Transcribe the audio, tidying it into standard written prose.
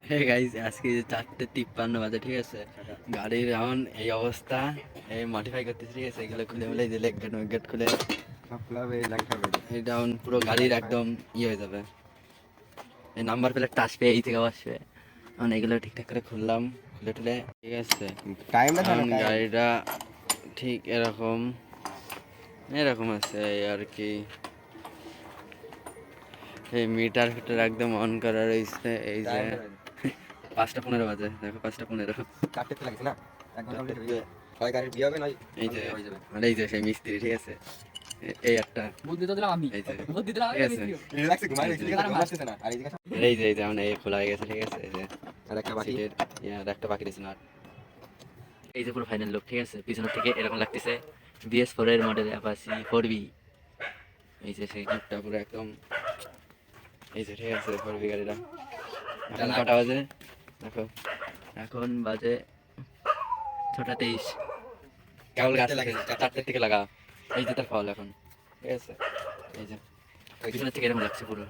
Hey guys, আজকে 4:53 বাজে, ঠিক আছে। গাড়ির এখন এই অবস্থা, এই মডিফাই করতেছি, ঠিক আছে। এগুলো খুলে বলে যে লেগ গেট খুলে সব ক্লাবে লাগবে। এটা এখন পুরো গাড়ির একদম হয়ে যাবে। এই নাম্বার প্লেট টাচ পেয়ে এই থেকে আসবে। এখন এগুলো ঠিকঠাক করে খুললাম, খুলে টুলে, ঠিক আছে। টাইমটা থাকে এখন না, গাড়িটা ঠিক এরকম এরকম আছে আর কি। এই মিটার ফিটার একদম অন করা রয়েছে। এই যে 5:15 বাজে, দেখো 5:15। চারটে লাগছে না, এক ঘন্টা হলে হয়ে যাবে। হয় গাড়ির বিয়ে হবে, নয় এই যে হয়ে যাবে। আর এই যে সেই মিস্ত্রি, ঠিক আছে। এই একটা বুদ্ধি তো দিলাম আমি, এই যে বুদ্ধি দিলাম আমি, ঠিক আছে। মিস্ত্রিও। রিল্যাক্সে ঘুমাই রেখে দিকে আসতেছে না। আর এই যে মানে এই খোলা হয়ে গেছে, ঠিক আছে। এই যে আর একটা বাকি। সিটের আর একটা বাকি রয়েছে না। এই যে পুরো ফাইনাল লুক, ঠিক আছে। পিছনের থেকে এরকম লাগতেছে BS4 এর মডেল অ্যাপাচি 4B। এই যে সেই লুকটা পুরো একদম, এই যে ঠিক আছে 4B গাড়িটা। এখন কটা বাজে দেখো, এখন বাজে 6:23। কেবল গাছ লাগিয়েছে, 4টার থেকে লাগা। এই যে তার ফল এখন, ঠিক আছে। এই যে পিছনের থেকে এরকম লাগছে পুরো।